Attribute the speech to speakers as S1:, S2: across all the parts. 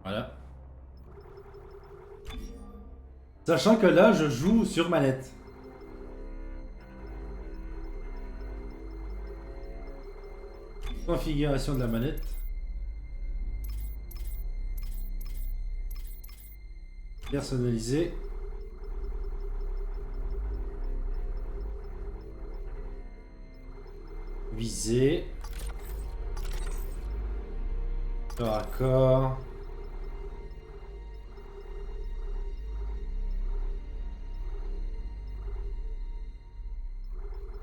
S1: Voilà. Sachant que là, je joue sur manette. Configuration de la manette. Personnaliser. Viser. Corps à corps.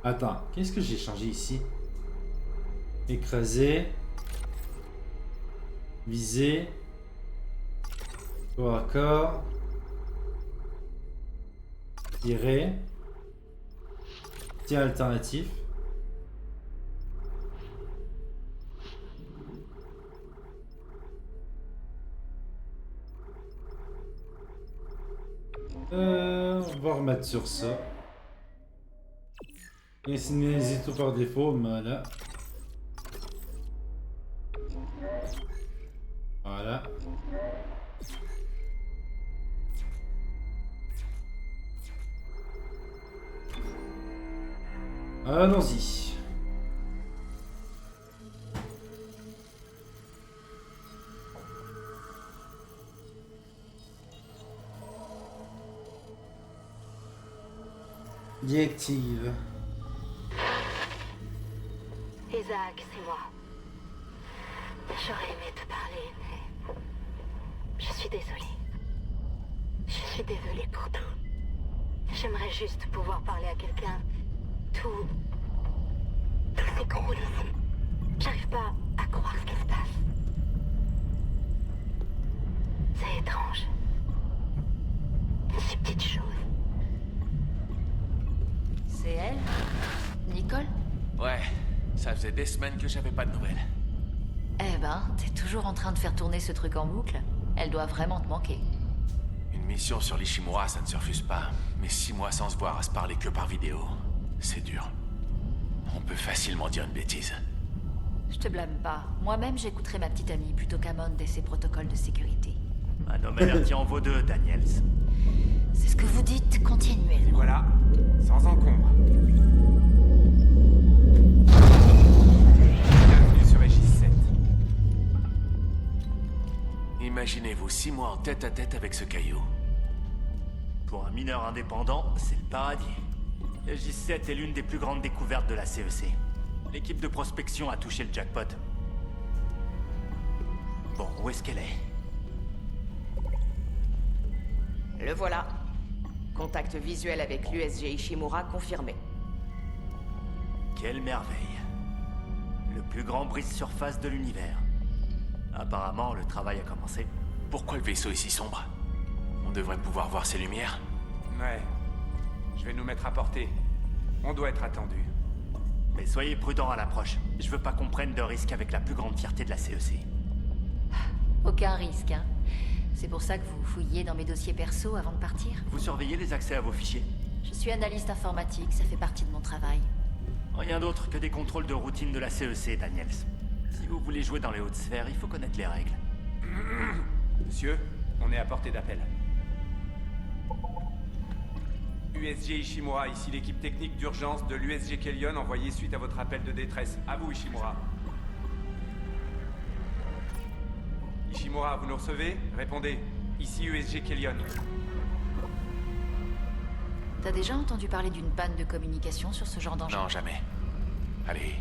S1: Attends, qu'est-ce que j'ai changé ici? Écraser. Viser. Corps à corps. Tirer. Tir alternatif. On va remettre sur ça. Insinuer tout par défaut, voilà. Voilà. Allons-y. Directive.
S2: Isaac, c'est moi. J'aurais aimé te parler, mais... Je suis désolée. Je suis désolée pour tout. J'aimerais juste pouvoir parler à quelqu'un. Tout s'écroule ici. J'arrive pas à croire ce qui se passe. C'est étrange. Ces petites choses.
S3: C'est elle? Nicole?
S4: Ouais, ça faisait des semaines que j'avais pas de nouvelles.
S3: Eh ben, t'es toujours en train de faire tourner ce truc en boucle. Elle doit vraiment te manquer.
S4: Une mission sur l'Ishimura, ça ne se refuse pas. Mais 6 mois sans se voir, à se parler que par vidéo, c'est dur. On peut facilement dire une bêtise.
S3: Je te blâme pas. Moi-même, j'écouterai ma petite amie plutôt qu'Amond et ses protocoles de sécurité.
S5: Un homme averti en vaut deux, Daniels.
S3: C'est ce que vous dites continuellement.
S6: Voilà, sans encombre. Bienvenue sur Aegis 7.
S4: Imaginez-vous 6 mois en tête à tête avec ce caillou.
S5: Pour un mineur indépendant, c'est le paradis. Le J7 est l'une des plus grandes découvertes de la CEC. L'équipe de prospection a touché le jackpot. Bon, où est-ce qu'elle est?
S7: Le voilà. Contact visuel avec l'USG Ishimura confirmé.
S5: Quelle merveille. Le plus grand brise-surface de l'univers. Apparemment, le travail a commencé.
S4: Pourquoi le vaisseau est si sombre? On devrait pouvoir voir ses lumières.
S6: Ouais. Je vais nous mettre à portée. On doit être attendu.
S5: Mais soyez prudents à l'approche. Je veux pas qu'on prenne de risques avec la plus grande fierté de la CEC.
S3: Aucun risque, hein. C'est pour ça que vous fouillez dans mes dossiers perso avant de partir?
S5: Vous surveillez les accès à vos fichiers?
S3: Je suis analyste informatique, ça fait partie de mon travail.
S5: Rien d'autre que des contrôles de routine de la CEC, Daniels. Si vous voulez jouer dans les hautes sphères, il faut connaître les règles.
S6: Monsieur, on est à portée d'appel. USG Ishimura, ici l'équipe technique d'urgence de l'USG Kellion envoyée suite à votre appel de détresse. À vous, Ishimura. Ishimura, vous nous recevez? Répondez. Ici USG Kellion.
S3: T'as déjà entendu parler d'une panne de communication sur ce genre d'engin?
S4: Non, jamais. Allez,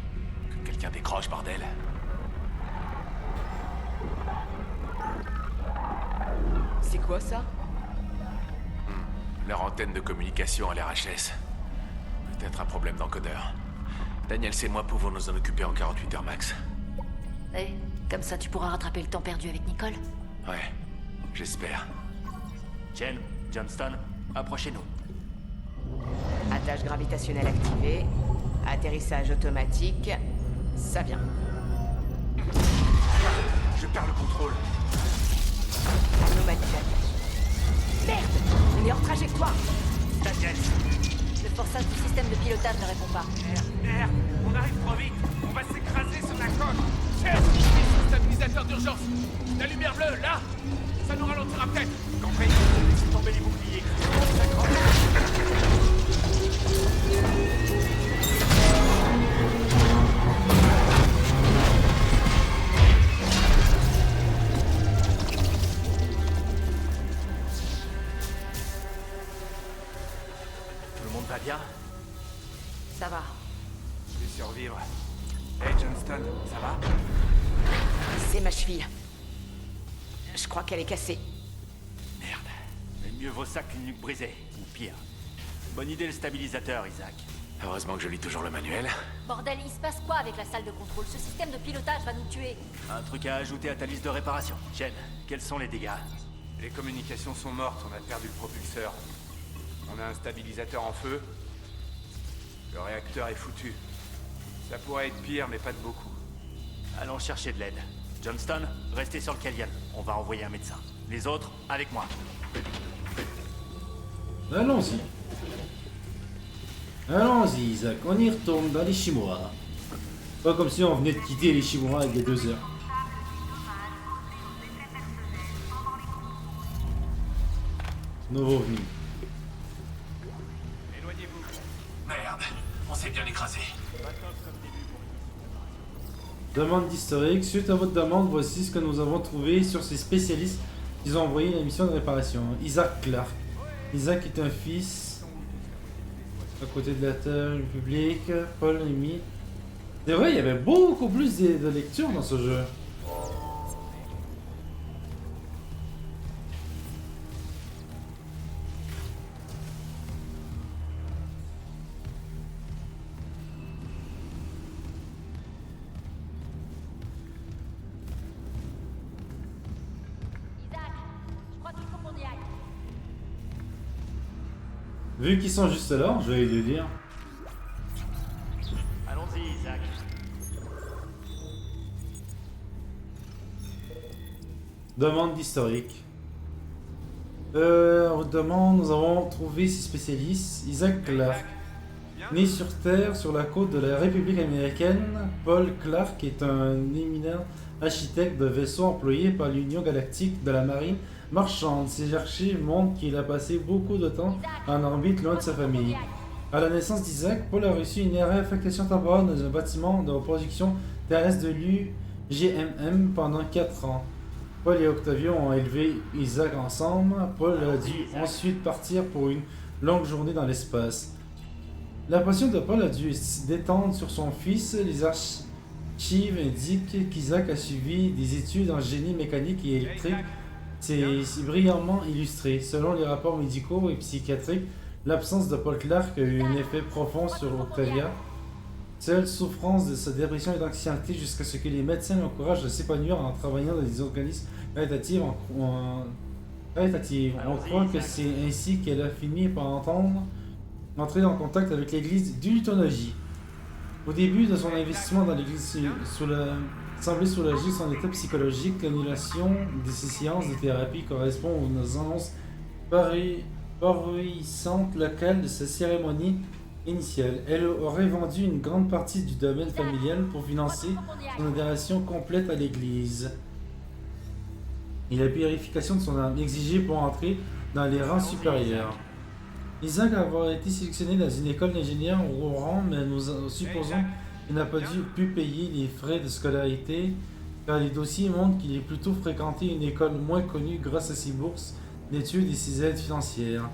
S4: que quelqu'un décroche, bordel.
S7: C'est quoi ça?
S4: Leur antenne de communication à l'RHS. Peut-être un problème d'encodeur. Daniel et moi pouvons nous en occuper en 48 heures max.
S3: Eh, comme ça tu pourras rattraper le temps perdu avec Nicole?
S4: Ouais, j'espère.
S5: Jen, Johnston, approchez-nous.
S7: Attache gravitationnelle activée. Atterrissage automatique. Ça vient.
S6: Je perds le contrôle.
S7: Anomalie d'attache. Merde! On est hors trajectoire!
S5: Daniels!
S3: Le forçage du système de pilotage ne répond pas.
S6: Merde, on arrive trop vite. On va s'écraser sur la coque. Chef, mission stabilisateur d'urgence. La lumière bleue, là.
S5: vas bien?
S7: Ça va.
S6: Je vais survivre. Hey Johnston, ça va?
S7: C'est ma cheville. Je crois qu'elle est cassée.
S5: Merde. Mais mieux vaut ça qu'une nuque brisée, ou pire. Bonne idée le stabilisateur, Isaac.
S4: Heureusement que je lis toujours le manuel.
S3: Bordel, il se passe quoi avec la salle de contrôle? Ce système de pilotage va nous tuer.
S5: Un truc à ajouter à ta liste de réparation. Jen, quels sont les dégâts?
S6: Les communications sont mortes, on a perdu le propulseur. On a un stabilisateur en feu. Le réacteur est foutu. Ça pourrait être pire, mais pas de beaucoup.
S5: Allons chercher de l'aide. Johnston, restez sur le Kellyan. On va envoyer un médecin. Les autres, avec moi.
S1: Allons-y. Allons-y, Isaac. On y retourne dans les Shimura. Pas comme si on venait de quitter les Shimura il y a 2 heures. Nouveau venu.
S6: Éloignez-vous.
S4: Merde, on s'est bien écrasé.
S1: Demande d'historique. Suite à votre demande, voici ce que nous avons trouvé sur ces spécialistes qui ont envoyé la mission de réparation. Isaac Clarke. Isaac est un fils à côté de la Terre publique. Paul Amy. C'est vrai, il y avait beaucoup plus de lecture dans ce jeu.
S3: Isaac, je crois qu'il faut qu'on y aille.
S1: Vu qu'ils sont juste là, je vais le dire.
S5: Allons-y, Isaac.
S1: Demande d'historique. Demande, nous avons trouvé ces spécialistes. Isaac Clarke. Né sur Terre, sur la côte de la République américaine, Paul Clarke est un éminent architecte de vaisseaux employé par l'Union galactique de la marine marchande. Ses archives montrent qu'il a passé beaucoup de temps en orbite loin de sa famille. À la naissance d'Isaac, Paul a reçu une réaffectation temporaire dans un bâtiment de production terrestre de l'UGMM pendant 4 ans. Paul et Octavio ont élevé Isaac ensemble. Paul a dû ensuite partir pour une longue journée dans l'espace. La passion de Paul a dû s'étendre sur son fils. Les archives indiquent qu'Isaac a suivi des études en génie mécanique et électrique. C'est brillamment illustré. Selon les rapports médicaux et psychiatriques, l'absence de Paul Clarke a eu un effet profond sur Octavia. Seule souffrance de sa dépression et d'anxiété jusqu'à ce que les médecins l'encouragent à s'épanouir en travaillant dans des organismes caritatifs. On croit que c'est ainsi qu'elle a fini par entrer en contact avec l'église d'Ultonologie. Au début de son investissement dans l'église, semblait soulager son état psychologique. L'annulation de ces séances de thérapie correspond aux annonces paruissantes locales de sa cérémonie initiale. Elle aurait vendu une grande partie du domaine familial pour financer son adhération complète à l'église. Et la purification de son âme exigée pour entrer dans les rangs supérieurs. Isaac a avoir été sélectionné dans une école d'ingénieurs au rang, mais nous supposons qu'il n'a pas pu payer les frais de scolarité, car les dossiers montrent qu'il a plutôt fréquenté une école moins connue grâce à ses bourses d'études et ses aides financières.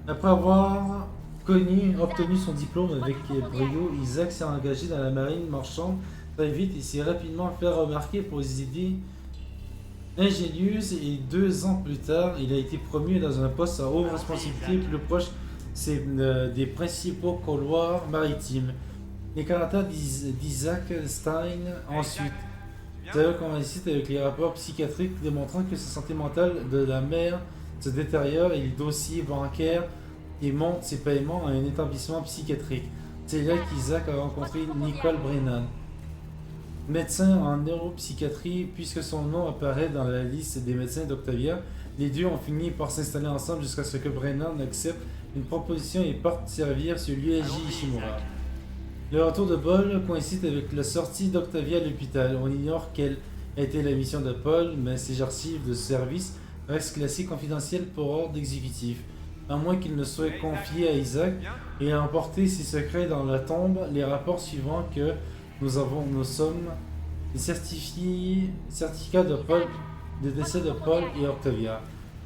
S1: Après avoir obtenu son diplôme avec brio, Isaac s'est engagé dans la marine marchande très vite et s'est rapidement fait remarquer pour ses idées ingénieuse et 2 ans plus tard, il a été promu dans un poste à haute responsabilité plus proche des principaux couloirs maritimes. Les caractères d'Isaac Stein ensuite. D'ailleurs, coïncide avec les rapports psychiatriques démontrant que sa santé mentale de la mère se détériore et les dossiers bancaires et monte ses paiements à un établissement psychiatrique. C'est là qu'Isaac a rencontré Nicole Brennan. Médecin en neuropsychiatrie, puisque son nom apparaît dans la liste des médecins d'Octavia, les deux ont fini par s'installer ensemble jusqu'à ce que Brennan accepte une proposition et parte servir sur l'USJ Ishimura. Le retour de Paul coïncide avec la sortie d'Octavia à l'hôpital. On ignore quelle était la mission de Paul, mais ses archives de service restent classées confidentielles pour ordre exécutif. À moins qu'il ne soit confié à Isaac et a emporté ses secrets dans la tombe, les rapports suivants que nous sommes les certificats de décès de Paul et Octavia.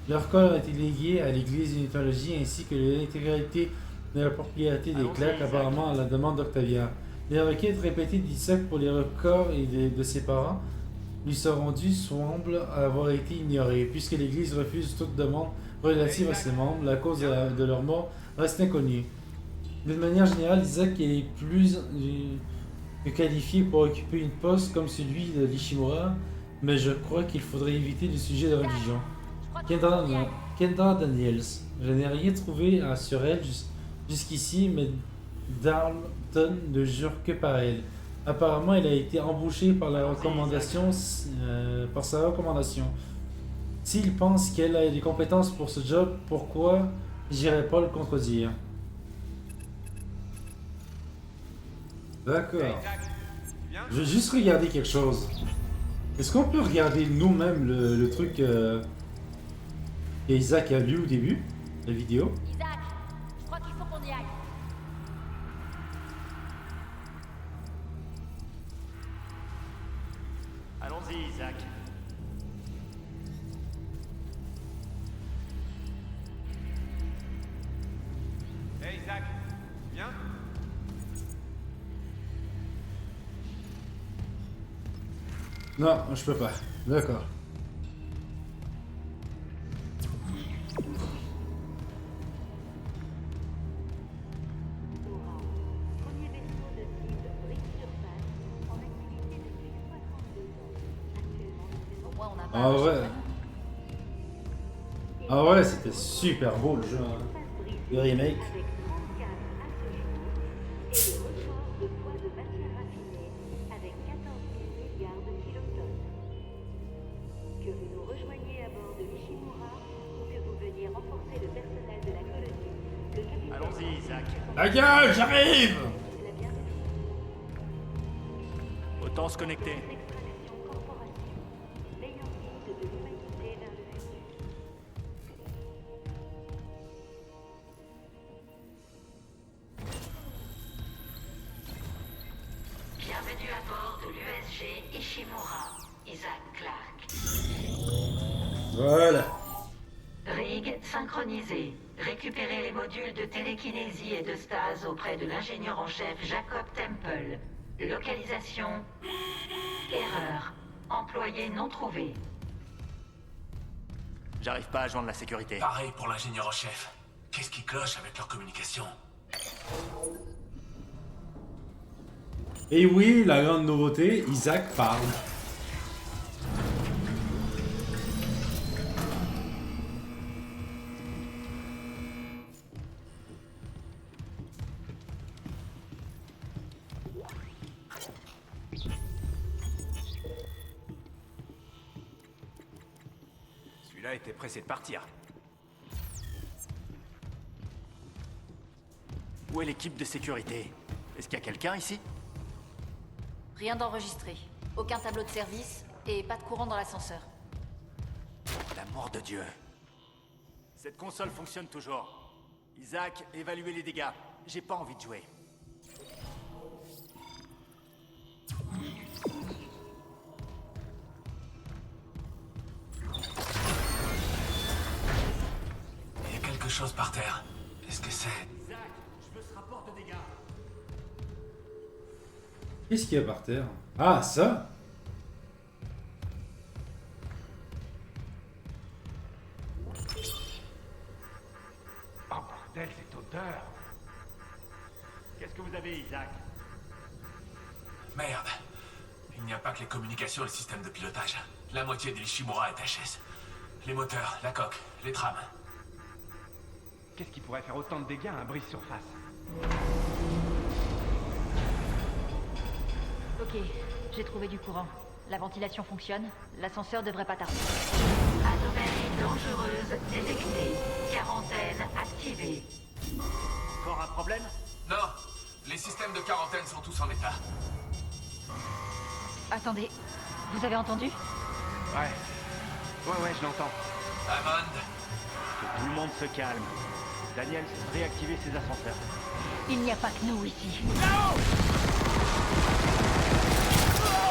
S1: Leur corps a été légué à l'église d'Unitologie ainsi que l'intégralité de la propriété des claques, apparemment à la demande d'Octavia. Les requêtes répétées d'Isaac pour les records et de ses parents lui seront dues semblent avoir été ignorées, puisque l'Église refuse toute demande relative à ses membres. La cause de leur mort reste inconnue. D'une manière générale, Isaac est plus que qualifié pour occuper une poste comme celui de l'Ishimura, mais je crois qu'il faudrait éviter le sujet de religion. Kendra Daniels. Je n'ai rien trouvé sur elle jusqu'ici, mais Darlton ne jure que par elle. Apparemment, elle a été embauchée par par sa recommandation. S'il pense qu'elle a les compétences pour ce job, pourquoi j'irais pas le contredire? D'accord. Je vais juste regarder quelque chose. Est-ce qu'on peut regarder nous-mêmes le truc qu'Isaac a lu au début? La vidéo?
S3: Isaac, je crois qu'il faut qu'on y aille.
S5: Allons-y, Isaac.
S6: Hey Isaac, viens.
S1: Non, je peux pas. D'accord.
S2: Premier vaisseau de type brique surface en activité depuis 62 ans. Actuellement,
S3: Au moins, on a pas
S1: Ah
S3: un
S1: ouais.
S3: cheval.
S1: Ah ouais, c'était super beau le jeu. Hein. Le remake.
S2: avec 34 à ce jour et le record de poids de matière raffinée avec 14 000 milliards de kilotonnes. Que vous nous rejoigniez à bord de l'Ishimura ou que vous veniez renforcer le personnel de la colonie, le capitaine
S5: Allons-y, Isaac.
S1: La gueule, j'arrive!
S2: la bienvenue.
S5: Autant se connecter.
S2: Extraction corporation, meilleur guide de l'humanité vers le futur.
S8: Bienvenue à bord de l'USG Ishimura, Isaac Clarke.
S1: Voilà.
S8: Rig synchronisé. Récupérez les modules de télékinésie et de stase auprès de l'ingénieur en chef Jacob Temple. Localisation. Erreur. Employé non trouvé.
S5: J'arrive pas à joindre la sécurité.
S4: Pareil pour l'ingénieur en chef. Qu'est-ce qui cloche avec leur communication?
S1: Et oui, la grande nouveauté, Isaac parle.
S6: Celui-là était pressé de partir.
S5: Où est l'équipe de sécurité? Est-ce qu'il y a quelqu'un ici?
S3: Rien d'enregistré. Aucun tableau de service et pas de courant dans l'ascenseur.
S5: L'amour de Dieu. Cette console fonctionne toujours. Isaac, évaluez les dégâts. J'ai pas envie de jouer.
S4: Il y a quelque chose par terre. Qu'est-ce que c'est?
S5: Isaac, je veux ce rapport de dégâts.
S1: Qu'est-ce qu'il y a par terre? Ah, ça?
S6: Oh bordel, cette odeur!
S5: Qu'est-ce que vous avez, Isaac?
S4: Merde. Il n'y a pas que les communications et le système de pilotage. La moitié de l'Ishimura est HS. Les moteurs, la coque, les trames.
S6: Qu'est-ce qui pourrait faire autant de dégâts à un brise-surface?
S3: Ok, j'ai trouvé du courant. La ventilation fonctionne, l'ascenseur devrait pas tarder.
S8: Anomalie dangereuse détectée. Quarantaine activée.
S5: Encore un problème?
S4: Non, les systèmes de quarantaine sont tous en état.
S3: Attendez, vous avez entendu?
S6: Ouais. Ouais, je l'entends.
S4: Hammond,
S5: Que tout le monde se calme. Daniels, réactivez ses ascenseurs.
S3: Il n'y a pas que nous ici.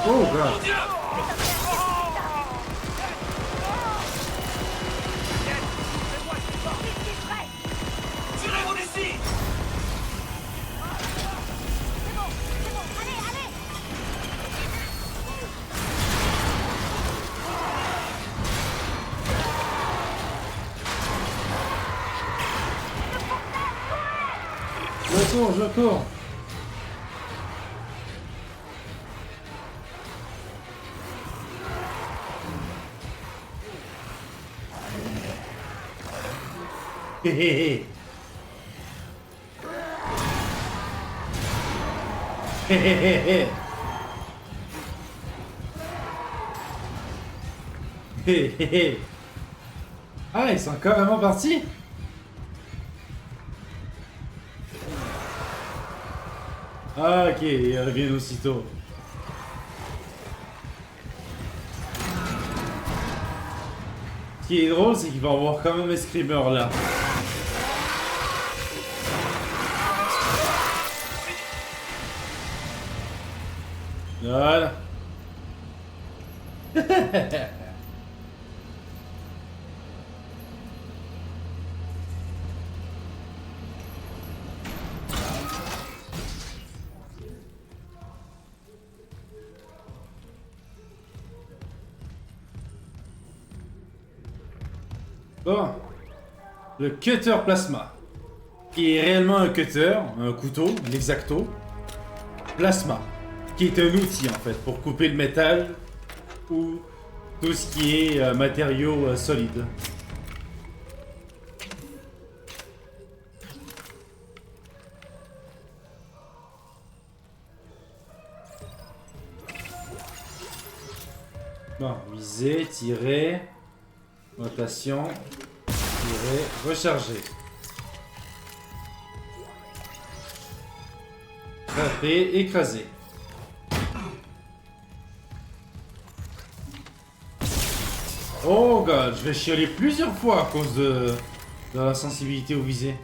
S1: Oh, god.
S4: mon Dieu! Tirez-vous d'ici!
S1: Je cours. Hé hé hé. Hé hé hé hé. Hé hé hé. Ah, ils sont carrément partis. Ah, ok, ils reviennent aussitôt. Ce qui est drôle, c'est qu'il va y avoir quand même un screamer là. Voilà. Bon. Le cutter plasma. Qui est réellement un cutter, un couteau, un exacto. Plasma. Qui est un outil en fait pour couper le métal ou tout ce qui est matériaux solides. Bon, viser, tirer, rotation, tirer, recharger. Frapper, écraser. Oh god, je vais chialer plusieurs fois à cause de la sensibilité au visé.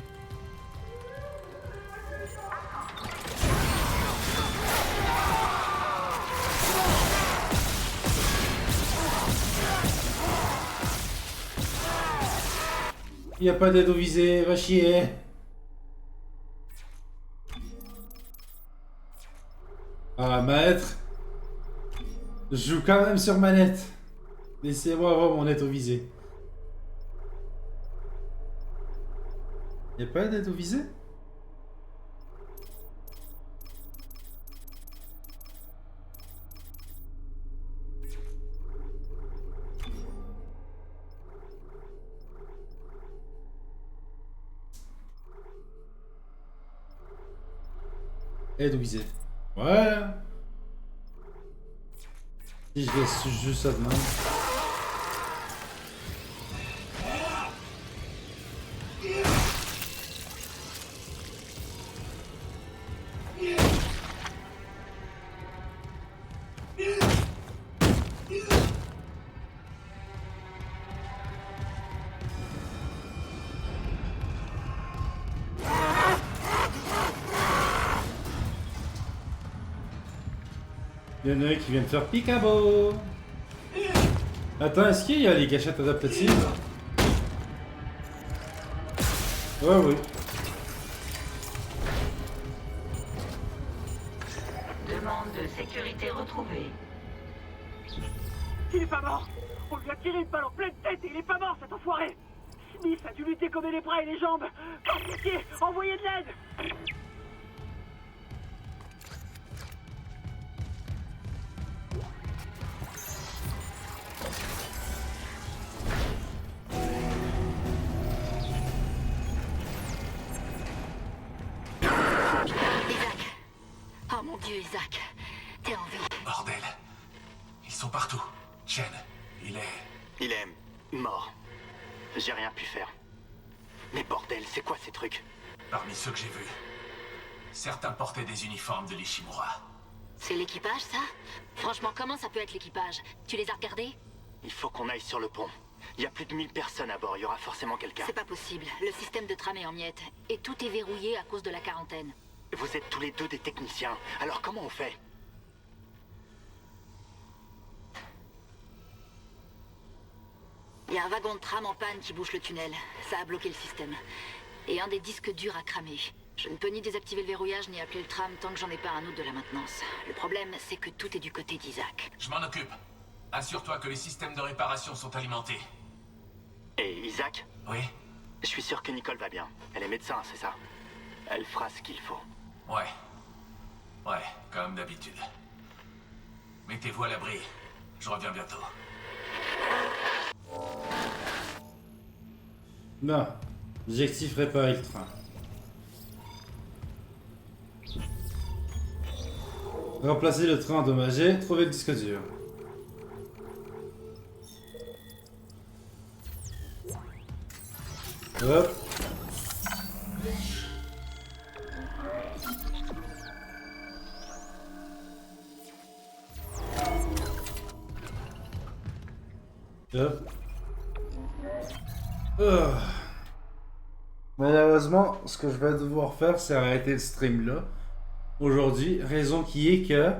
S1: Y a pas d'aide au visé, va chier. Ah, maître. Je joue quand même sur manette. Laissez-moi avoir mon aide au visé. Y'a pas d'aide au visé? Aide au visé. Voilà. Si je laisse juste ça de même. Il y en a un qui vient de faire picabo. Attends, est-ce qu'il y a les gâchettes adaptatives? Ouais, oui.
S8: Demande de sécurité retrouvée.
S9: Il est pas mort! On lui a tiré une balle en pleine tête et il est pas mort, cet enfoiré! Smith a dû lui décommer les bras et les jambes! Pitié, envoyez de l'aide!
S2: Isaac. Oh mon Dieu, Isaac. T'es en vie.
S4: Bordel. Ils sont partout. Chen, il est
S10: mort. J'ai rien pu faire. Mais bordel, c'est quoi ces trucs?
S4: parmi ceux que j'ai vus. Certains portaient des uniformes de l'Ishimura.
S2: C'est l'équipage, ça? Franchement, comment ça peut être l'équipage? Tu les as regardés?
S10: Il faut qu'on aille sur le pont. Il y a plus de 1000 personnes à bord, il y aura forcément quelqu'un.
S2: C'est pas possible. Le système de tram est en miettes. Et tout est verrouillé à cause de la quarantaine.
S10: Vous êtes tous les deux des techniciens, alors comment on fait?
S2: Il y a un wagon de tram en panne qui bouche le tunnel. Ça a bloqué le système. Et un des disques durs a cramé. Je ne peux ni désactiver le verrouillage ni appeler le tram tant que j'en ai pas un autre de la maintenance. Le problème, c'est que tout est du côté d'Isaac.
S4: Je m'en occupe. Assure-toi que les systèmes de réparation sont alimentés.
S10: Et Isaac?
S4: Oui?
S10: Je suis sûr que Nicole va bien. Elle est médecin, c'est ça? Elle fera ce qu'il faut.
S4: Ouais. Ouais, comme d'habitude. Mettez-vous à l'abri. Je reviens bientôt.
S1: Non. Objectif réparer le train. Remplacer le train endommagé, trouver le disque dur. Hop. Hop. Malheureusement, ce que je vais devoir faire, c'est arrêter le stream là. Aujourd'hui, raison qui est que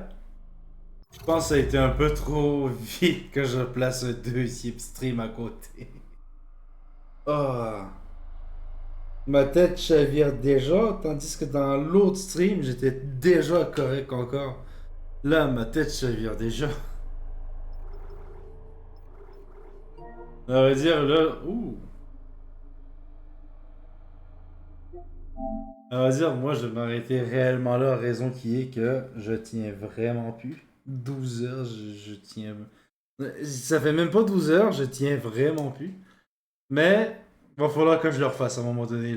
S1: je pense que ça a été un peu trop vite que je place un deuxième stream à côté. Ma tête chavire déjà, tandis que dans l'autre stream, j'étais déjà correct encore. Là, ma tête chavire déjà. On va dire là... Ouh. On va dire, moi, je vais m'arrêter réellement là, raison qui est que je tiens vraiment plus. 12 heures, je tiens... Ça fait même pas 12 heures, je tiens vraiment plus. Mais, va falloir que je le refasse à un moment donné.